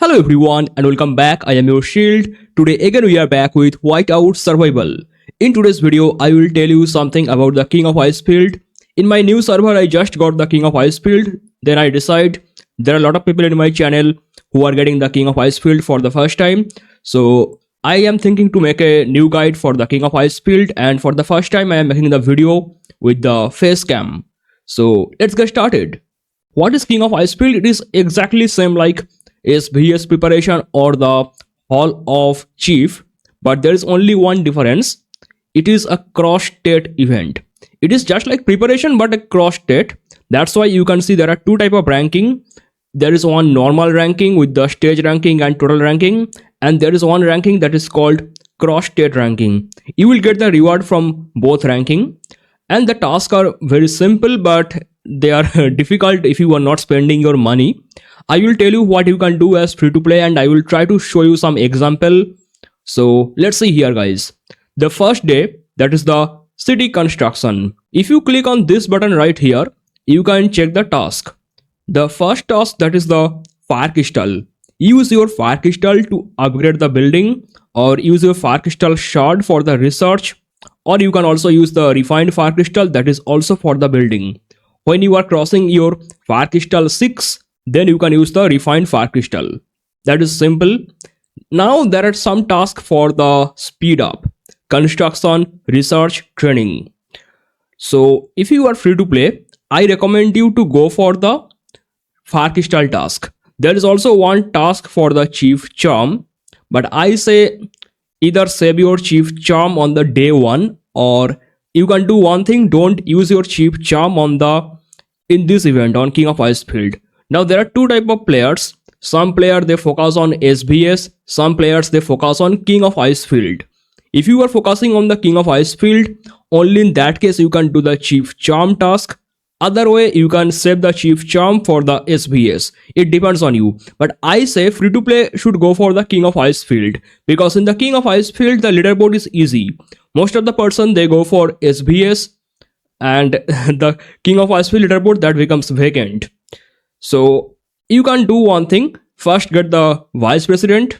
Hello everyone and welcome back. I am your Shield. Today again we are back with Whiteout Survival. In today's video I will tell you something about the King of Icefield. In my new server I just got the King of Icefield. Then I decide there are a lot of people in my channel who are getting the King of Icefield for the first time. So I am thinking to make a new guide for the King of Icefield, and for the first time I am making the video with the face cam. So let's get started. What is King of Icefield? It is exactly same like SVS preparation or the Hall of Chief, but there is only one difference. It is a cross-state event. It is just like preparation but a cross-state. That's why you can see there are two types of ranking. There is one normal ranking with the stage ranking and total ranking, and there is one ranking that is called cross-state ranking. You will get the reward from both ranking, and the tasks are very simple but they are difficult if you are not spending your money. I will tell you what you can do as free to play, and I will try to show you some example. So let's see here guys. The first day, that is the city construction. If you click on this button right here, you can check the task. The first task, that is the fire crystal. Use your fire crystal to upgrade the building, or use your fire crystal shard for the research, or you can also use the refined fire crystal, that is also for the building. When you are crossing your fire crystal 6, then you can use the refined fire crystal. That is simple. Now there are some tasks for the speed up: construction, research, training. So if you are free to play, I recommend you to go for the fire crystal task. There is also one task for the chief charm, but I say either save your chief charm on the day 1, or you can do one thing: don't use your chief charm in this event on King of Icefield. Now there are two type of players. Some player they focus on SBS, some players they focus on King of Icefield. If you are focusing on the King of Icefield, only in that case you can do the chief charm task. Other way you can save the chief charm for the SBS. It depends on you, but I say free to play should go for the King of Icefield, because in the King of Icefield the leaderboard is easy. Most of the person they go for SBS, and the King of Icefield leaderboard that becomes vacant. So you can do one thing: first get the vice president,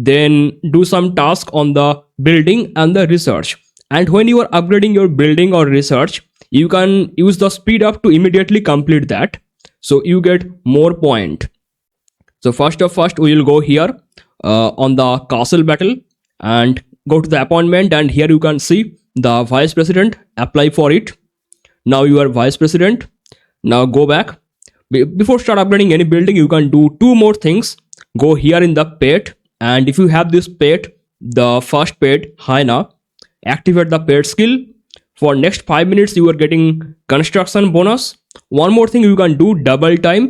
then do some task on the building and the research. And when you are upgrading your building or research, you can use the speed up to immediately complete that, so you get more point. So first we will go here on the castle battle and go to the appointment, and here you can see the vice president. Apply for it. Now you are vice president. Now go back. Before start upgrading any building, you can do two more things. Go here in the pet, and if you have this pet, the first pet hyena, activate the pet skill. For next 5 minutes you are getting construction bonus. One more thing you can do: double time.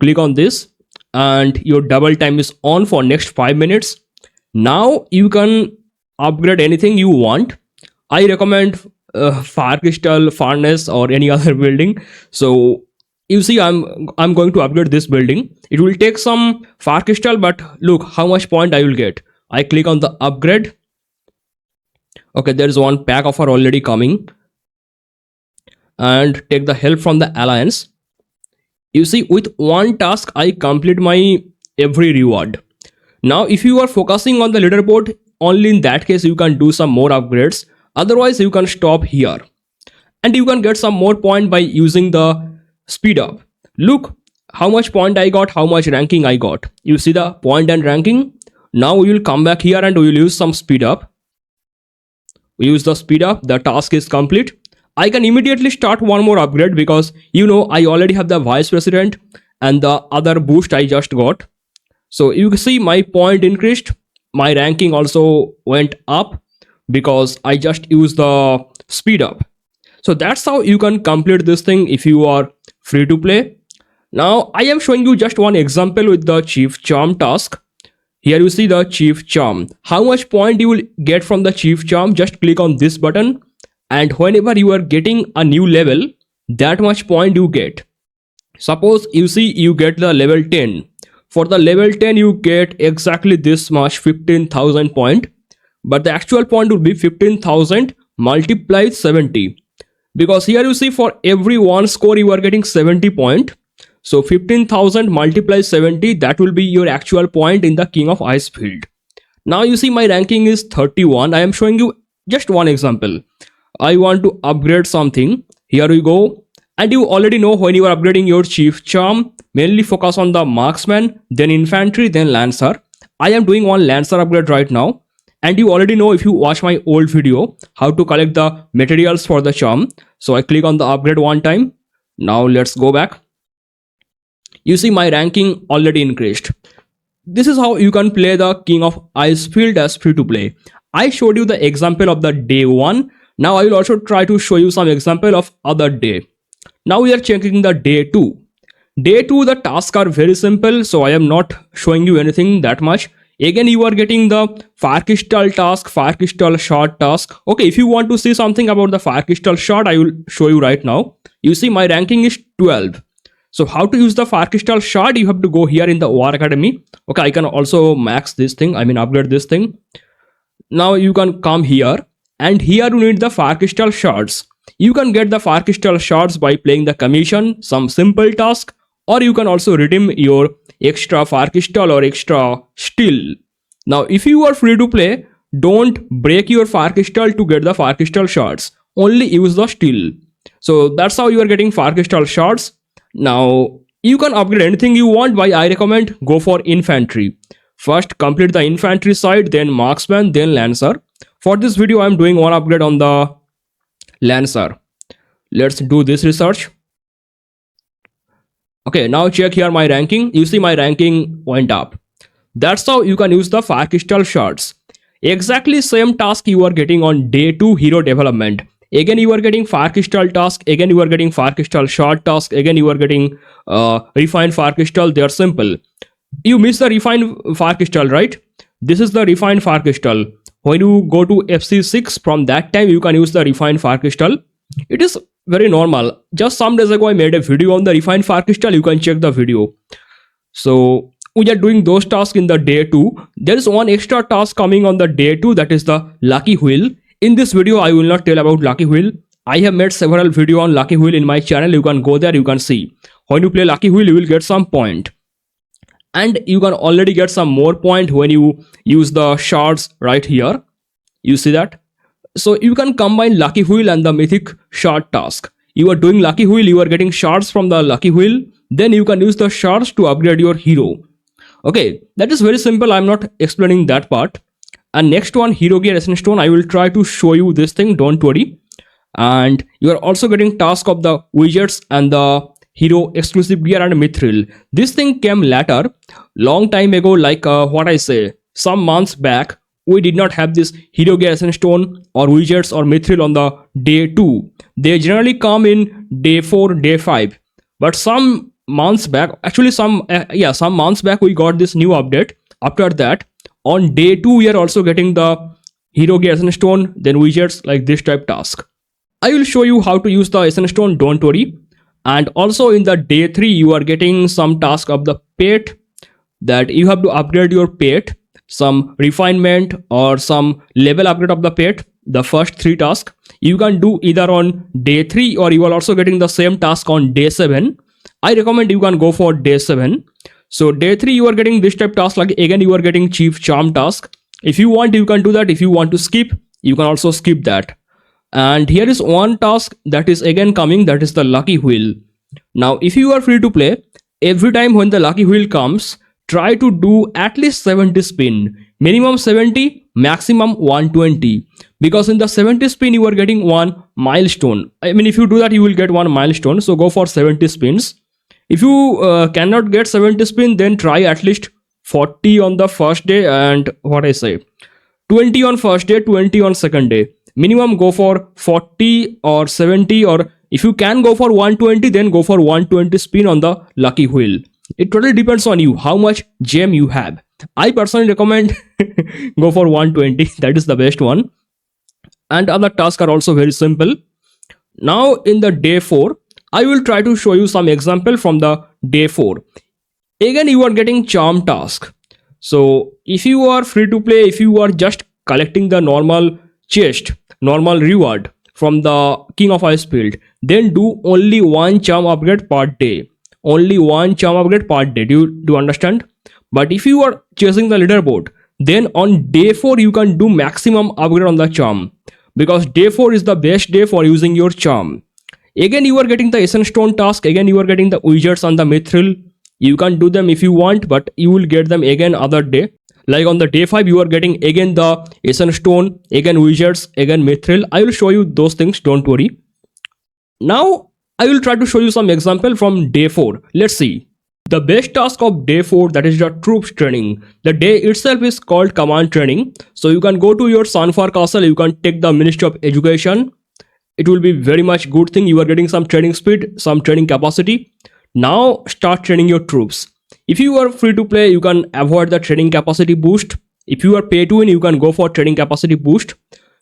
Click on this and your double time is on for next 5 minutes. Now you can upgrade anything you want. I recommend fire crystal, furnace, or any other building. So you see I'm going to upgrade this building. It will take some fire crystal, but look how much point I will get. I click on the upgrade. Okay, there is one pack offer already coming, and take the help from the alliance. You see, with one task I complete my every reward. Now if you are focusing on the leaderboard, only in that case you can do some more upgrades. Otherwise you can stop here, and you can get some more point by using the speed up. Look how much point I got, how much ranking I got. You see the point and ranking. Now we will come back here and we will use some speed up. We use the speed up. The task is complete. I can immediately start one more upgrade, because you know I already have the vice president and the other boost I just got. So you can see my point increased. My ranking also went up because I just used the speed up. So that's how you can complete this thing if you are free to play. Now I am showing you just one example with the chief charm task. Here you see the chief charm. How much point you will get from the chief charm? Just click on this button, and whenever you are getting a new level, that much point you get. Suppose you see you get the level 10. For the level 10 you get exactly this much, 15,000 point, but the actual point will be 15,000 multiplied 70, because here you see for every one score you are getting 70 point. So 15,000 multiplies 70, that will be your actual point in the King of Icefield. Now you see my ranking is 31. I am showing you just one example. I want to upgrade something. Here we go. And you already know when you are upgrading your chief charm, mainly focus on the marksman, then infantry, then lancer. I am doing one lancer upgrade right now. And you already know if you watch my old video, how to collect the materials for the charm. So I click on the upgrade one time. Now let's go back. You see my ranking already increased. This is how you can play the King of Icefield as free to play. I showed you the example of the day 1. Now I will also try to show you some example of other day. Now we are checking the day 2. Day 2 the tasks are very simple, so I am not showing you anything that much. Again you are getting the fire crystal task, fire crystal shard task. Okay, if you want to see something about the fire crystal shard, I will show you right now. You see my ranking is 12. So how to use the fire crystal shard? You have to go here in the War Academy. Okay, I can also max this thing, upgrade this thing. Now you can come here, and here you need the fire crystal shards. You can get the fire crystal shards by playing the commission, some simple task, or you can also redeem your extra fire crystal or extra steel. Now if you are free to play, don't break your fire crystal to get the fire crystal shards. Only use the steel. So that's how you are getting fire crystal shards. Now you can upgrade anything you want, but I recommend go for infantry. First complete the infantry side, then marksman, then lancer. For this video I am doing one upgrade on the lancer. Let's do this research. Okay, now check here my ranking. You see my ranking went up. That's how you can use the fire crystal shards. Exactly same task you are getting on day 2 hero development. Again you are getting fire crystal task, again you are getting fire crystal shard task, again you are getting refined fire crystal. They are simple. You miss the refined fire crystal, right? This is the refined fire crystal. When you go to FC6, from that time you can use the refined fire crystal. It is very normal. Just some days ago I made a video on the refined fire crystal. You can check the video. So we are doing those tasks in the day 2. There is one extra task coming on the day 2, that is the lucky wheel. In this video I will not tell about lucky wheel. I have made several videos on lucky wheel in my channel. You can go there, you can see. When you play lucky wheel you will get some point. And you can already get some more point when you use the shards right here. You see that? So you can combine lucky wheel and the mythic shard task. You are doing lucky wheel, you are getting shards from the lucky wheel. Then you can use the shards to upgrade your hero. Okay, that is very simple. I am not explaining that part. And next one, hero gear essence stone. I will try to show you this thing, don't worry. And you are also getting task of the widgets and the hero exclusive gear and mithril. This thing came later, long time ago, like some months back. We did not have this hero gear essence stone or widgets or mithril on the day 2. They generally come in day 4, day 5. But some months back, actually some months back, we got this new update. After that, on day 2 we are also getting the hero gear essence stone, then widgets, like this type task. I will show you how to use the essence stone, don't worry. And also in the day 3 you are getting some task of the pet, that you have to upgrade your pet, some refinement or some level upgrade of the pet. The first 3 tasks you can do either on day 3 or you are also getting the same task on day 7. I recommend you can go for day 7. So day 3 you are getting this type task, like again you are getting chief charm task. If you want you can do that. If you want to skip, you can also skip that. And here is one task that is again coming, that is the lucky wheel. Now if you are free to play, every time when the lucky wheel comes, try to do at least 70 spin. Minimum 70, maximum 120. Because in the 70 spin you are getting one milestone. If you do that you will get one milestone. So go for 70 spins. If you cannot get 70 spin, then try at least 40 on the first day and 20 on first day, 20 on second day. Minimum go for 40 or 70, or if you can go for 120, then go for 120 spin on the lucky wheel. It totally depends on you, how much gem you have. I personally recommend go for 120. That is the best one. And other tasks are also very simple. Now in the day 4, I will try to show you some example from the day 4. Again you are getting charm task. So if you are free to play, if you are just collecting the normal chest, normal reward from the King of Icefield, then do only one charm upgrade per day. only one charm upgrade per day. Do you understand? But if you are chasing the leaderboard, then on day 4 you can do maximum upgrade on the charm, because day 4 is the best day for using your charm. Again you are getting the essence stone task, again you are getting the widgets on the mithril. You can do them if you want, but you will get them again other day. Like on the day 5 you are getting again the essence stone, again widgets, again mithril. I will show you those things, don't worry. Now I will try to show you some example from day 4. Let's see. The best task of day 4, that is the troops training. The day itself is called command training. So you can go to your Sunfar castle, you can take the Ministry of Education. It will be very much good thing. You are getting some training speed, some training capacity. Now start training your troops. If you are free to play, you can avoid the training capacity boost. If you are pay to win, you can go for training capacity boost.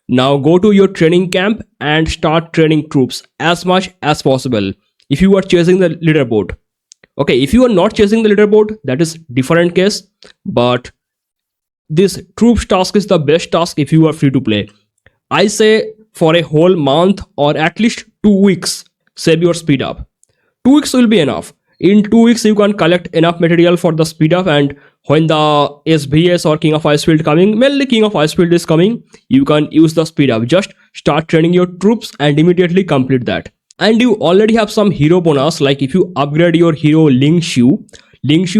Now go to your training camp and start training troops as much as possible if you are chasing the leaderboard. Okay, if you are not chasing the leaderboard, that is different case, but this troops task is the best task if you are free to play. I say for a whole month or at least 2 weeks, save your speed up. 2 weeks will be enough. In 2 weeks you can collect enough material for the speed up, and when the SVS or King of Icefield coming, mainly King of Icefield is coming, you can use the speed up. Just start training your troops and immediately complete that. And you already have some hero bonus, like if you upgrade your hero Ling Shu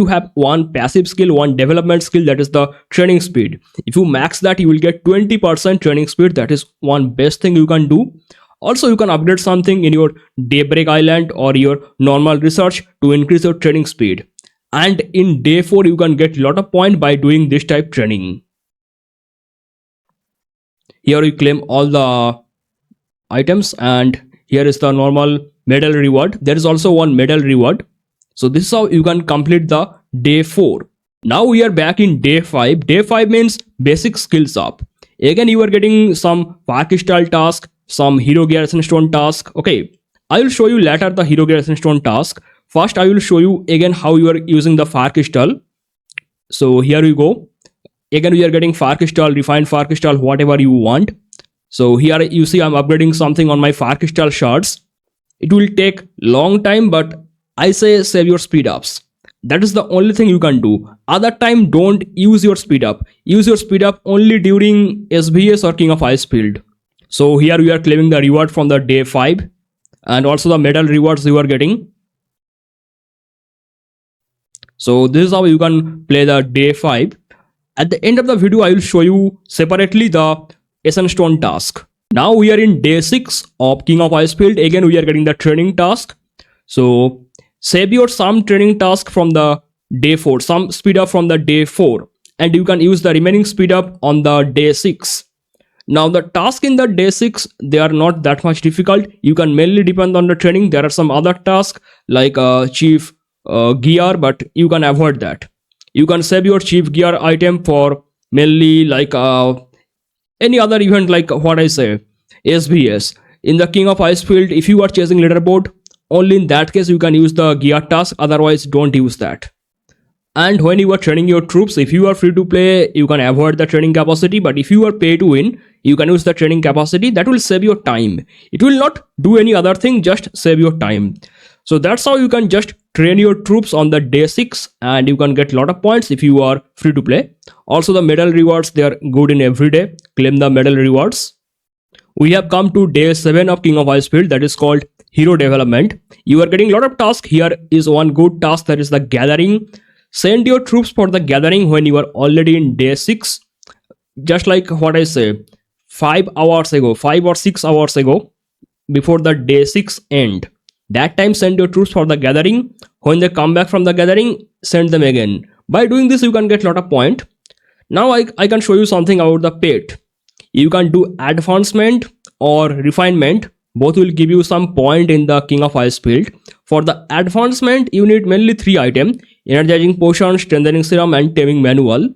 have one passive skill, one development skill, that is the training speed. If you max that, you will get 20% training speed. That is one best thing you can do. Also, you can upgrade something in your Daybreak Island or your normal research to increase your training speed. And in day 4, you can get a lot of points by doing this type training. Here you claim all the items, and here is the normal medal reward. There is also one medal reward. So this is how you can complete the day 4. Now we are back in day 5. Day 5 means basic skills up. Again, you are getting some fire crystal task, some hero gear essence stone task. Okay, I will show you later the hero gear essence stone task. First, I will show you again how you are using the fire crystal. So here we go. Again, we are getting fire crystal, refined fire crystal, whatever you want. So here you see I'm upgrading something on my fire crystal shards. It will take long time, but I say save your speed ups. That is the only thing you can do. Other time, don't use your speed up. Use your speed up only during SVS or King of Icefield. So here we are claiming the reward from the day 5 and also the medal rewards you are getting. So this is how you can play the day 5. At the end of the video, I will show you separately the essence stone task. Now we are in day 6 of King of Icefield. Again, we are getting the training task. So save your some training task from the day 4, some speed up from the day 4, and you can use the remaining speed up on the day 6. Now the task in the day 6, they are not that much difficult. You can mainly depend on the training. There are some other tasks like chief gear, but you can avoid that. You can save your chief gear item for mainly like any other event, like what I say, SVS. In the King of Icefield, if you are chasing leaderboard, only in that case you can use the gear task, otherwise don't use that. And when you are training your troops, if you are free to play, you can avoid the training capacity, but if you are pay to win, you can use the training capacity. That will save your time. It will not do any other thing, just save your time. So that's how you can just train your troops on the day 6, and you can get a lot of points if you are free to play. Also the medal rewards, they are good in every day. Claim the medal rewards. We have come to day 7 of King of Icefield, that is called hero development. You are getting a lot of tasks. Here is one good task, that is the gathering. Send your troops for the gathering when you are already in day 6. Just like what I say, 5 hours ago, 5 or 6 hours ago, before the day 6 end. That time send your troops for the gathering. When they come back from the gathering, send them again. By doing this, you can get a lot of point. Now I can show you something about the pet. You can do advancement or refinement. Both will give you some point in the King of Icefield. For the advancement, you need mainly 3 items: energizing potion, strengthening serum, and taming manual.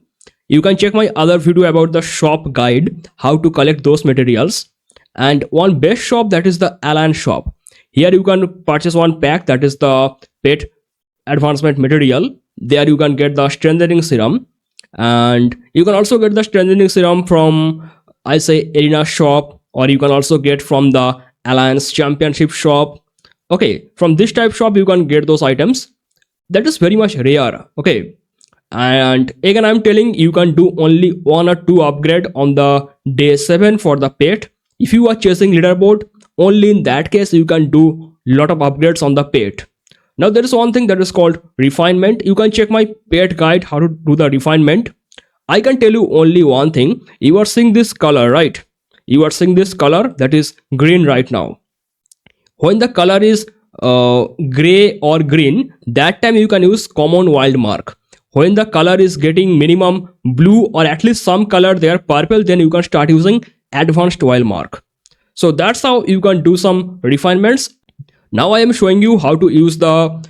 You can check my other video about the shop guide, how to collect those materials. And one best shop, that is the Alliance shop. Here you can purchase one pack, that is the pet advancement material. There you can get the strengthening serum, and you can also get the strengthening serum from, I say, Arena shop, or you can also get from the Alliance championship shop. Okay, from this type shop you can get those items. That is very much rare. Okay, and again I'm telling you can do only 1 or 2 upgrade on the day 7 for the pet. If you are chasing leaderboard, only in that case you can do lot of upgrades on the pet. Now there is one thing that is called refinement. You can check my pet guide how to do the refinement. I can tell you only one thing. You are seeing this color, right? You are seeing this color that is green right now. When the color is gray or green, that time you can use common wild mark. When the color is getting minimum blue or at least some color there purple, then you can start using advanced wild mark. So that's how you can do some refinements. Now I am showing you how to use the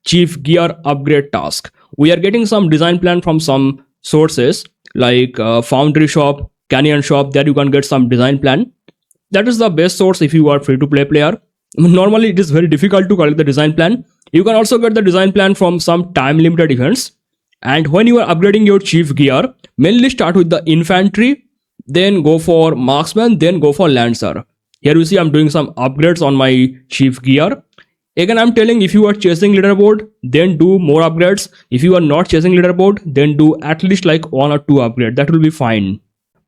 chief gear upgrade task. We are getting some design plan from some sources like Foundry Shop, Canyon Shop, that you can get some design plan. That is the best source if you are free to play player. Normally it is very difficult to collect the design plan. You can also get the design plan from some time limited events. And when you are upgrading your chief gear, mainly start with the infantry, then go for marksman, then go for lancer. Here you see I'm doing some upgrades on my chief gear. Again I'm telling, if you are chasing leaderboard, then do more upgrades. If you are not chasing leaderboard, then do at least like 1 or 2 upgrades. That will be fine.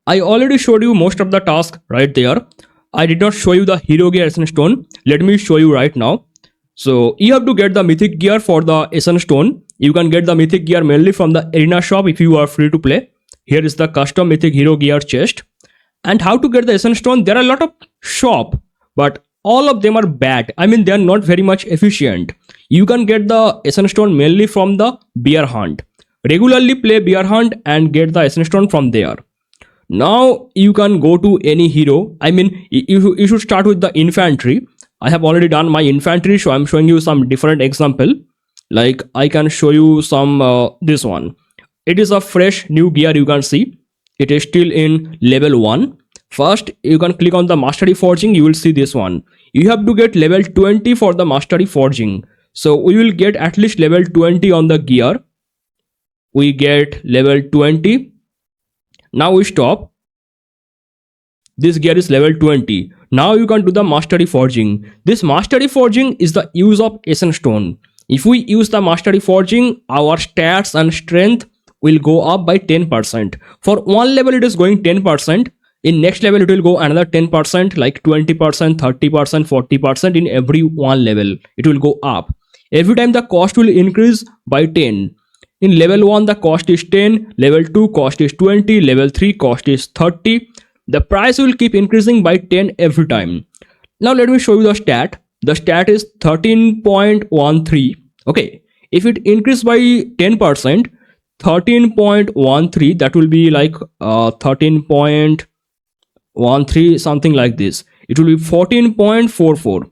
I already showed you most of the task right there. I did not show you the hero gear Essence Stone. Let me show you right now. So you have to get the mythic gear for the Essence Stone. You can get the mythic gear mainly from the arena shop if you are free to play. Here is the custom mythic hero gear chest. And how to get the Essence Stone? There are a lot of shop, but all of them are bad. I mean, they are not very much efficient. You can get the Essence Stone mainly from the bear hunt. Regularly play bear hunt and get the Essence Stone from there. Now you can go to any hero. I mean, you should start with the infantry. I have already done my infantry, so I'm showing you some different example. Like I can show you some this one. It is a fresh new gear. You can see it is still in level 1. First you can click on the mastery forging. You will see this one. You have to get level 20 for the mastery forging. So we will get at least level 20 on the gear. We get level 20. Now we stop. This gear is level 20. Now you can do the mastery forging. This mastery forging is the use of Essence Stone. If we use the mastery forging, our stats and strength will go up by 10%. For one level it is going 10%. In next level it will go another 10%, like 20%, 30%, 40%. In every one level it will go up. Every time the cost will increase by 10. In level 1 the cost is 10, level 2 cost is 20, level 3 cost is 30. The price will keep increasing by 10 every time. Now let me show you the stat. The stat is 13.13. Okay, if it increases by 10%, 13.13, that will be like 13.13, something like this. It will be 14.44.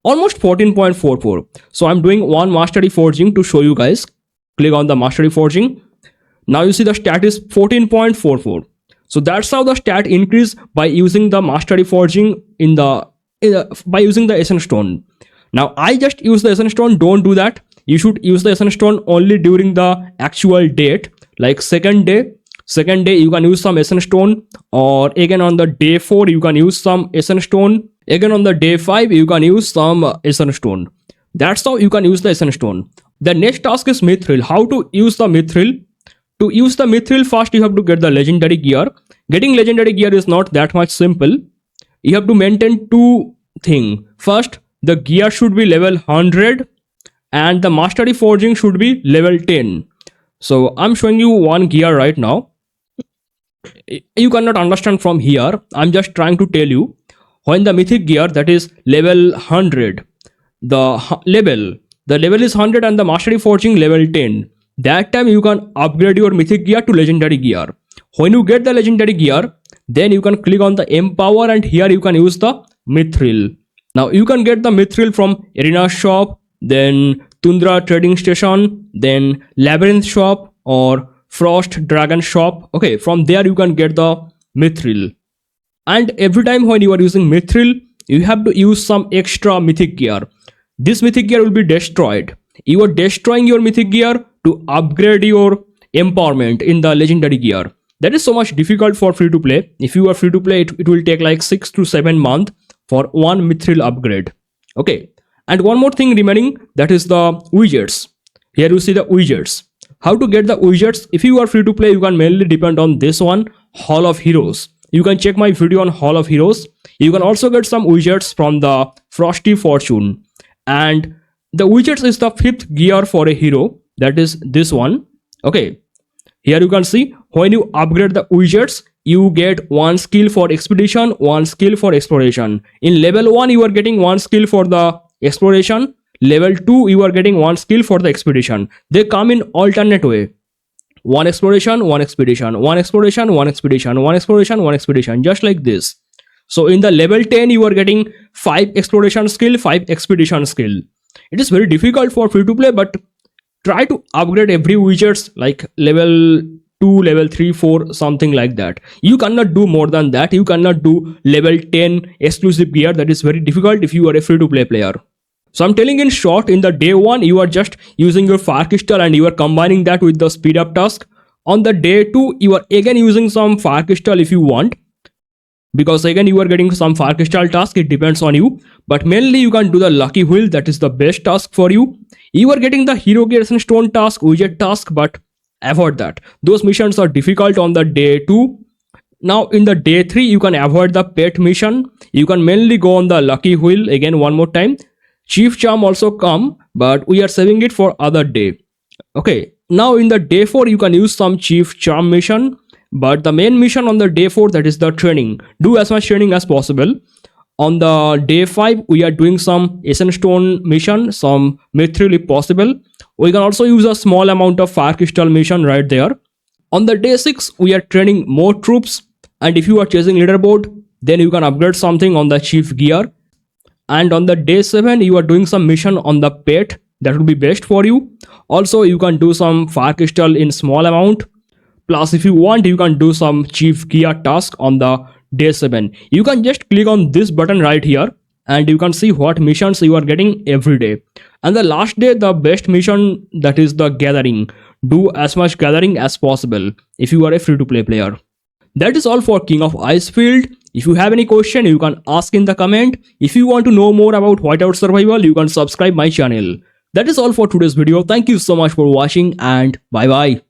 Almost 14.44. So I'm doing one mastery forging to show you guys. Click on the mastery forging. Now you see the stat is 14.44. So that's how the stat increase by using the mastery forging by using the Essence Stone. Now I just use the Essence Stone. Don't do that. You should use the Essence Stone only during the actual date, like second day you can use some Essence Stone, or again on the day 4 you can use some Essence Stone, again on the day 5 you can use some Essence Stone. That's how you can use the Essence Stone. The next task is mithril. How to use the mithril? To use the mithril, first you have to get the legendary gear. Getting legendary gear is not that much simple. You have to maintain 2 things. First, the gear should be level 100 and the mastery forging should be level 10. So I'm showing you one gear right now. You cannot understand from here. I'm just trying to tell you, when the mythic gear, that is level 100, the level is 100 and the mastery forging level 10. That time you can upgrade your mythic gear to legendary gear. When you get the legendary gear, then you can click on the empower and here you can use the mithril. Now you can get the mithril from arena shop, then Tundra trading station, then labyrinth shop or frost dragon shop. Okay, from there you can get the mithril. And every time when you are using mithril, you have to use some extra mythic gear. This mythic gear will be destroyed. You are destroying your mythic gear to upgrade your empowerment in the legendary gear. That is so much difficult for free to play. If you are free to play, it will take like 6 to 7 months for one mithril upgrade. Okay, And one more thing remaining, that is the widgets. Here you see the widgets. How to get the widgets? If you are free to play, you can mainly depend on this one, Hall of Heroes. You can check my video on Hall of Heroes. You can also get some widgets from the Frosty Fortune. And the widgets is the 5th gear for a hero. That is this one. Okay. Here you can see when you upgrade the widgets, you get 1 skill for expedition, 1 skill for exploration. In level 1, you are getting 1 skill for the exploration. Level 2, you are getting 1 skill for the expedition. They come in alternate way. 1 exploration, 1 expedition, 1 exploration, 1 expedition, 1 exploration, 1 expedition, just like this. So in the level 10, you are getting 5 exploration skill, 5 expedition skill. It is very difficult for free to play, but try to upgrade every widgets like level 2, level 3, 4, something like that. You cannot do more than that. You cannot do level 10 exclusive gear. That is very difficult if you are a free to play player. So I'm telling in short, in the day 1, you are just using your fire crystal and you are combining that with the speed up task. On the day 2, you are again using some fire crystal if you want. Because again, you are getting some fire crystal task, it depends on you. But mainly you can do the lucky wheel, that is the best task for you. You are getting the hero gears and stone task, widget task, but avoid that. Those missions are difficult on the day 2. Now in the day 3, you can avoid the pet mission. You can mainly go on the lucky wheel again one more time. Chief charm also come, but we are saving it for other day. Okay, now in the day 4, you can use some chief charm mission. But the main mission on the day 4, that is the training. Do as much training as possible. On the day 5, we are doing some essence stone mission, some mithril if possible. We can also use a small amount of fire crystal mission right there. On the day 6, we are training more troops. And if you are chasing leaderboard, then you can upgrade something on the chief gear. And on the day 7, you are doing some mission on the pet. That will be best for you. Also, you can do some fire crystal in small amount. Plus, if you want, you can do some chief gear task on the day 7. You can just click on this button right here and you can see what missions you are getting every day. And the last day, the best mission, that is the gathering. Do as much gathering as possible if you are a free to play player. That is all for King of Icefield. If you have any question, you can ask in the comment. If you want to know more about Whiteout survival, you can subscribe my channel. That is all for today's video. Thank you so much for watching and bye bye.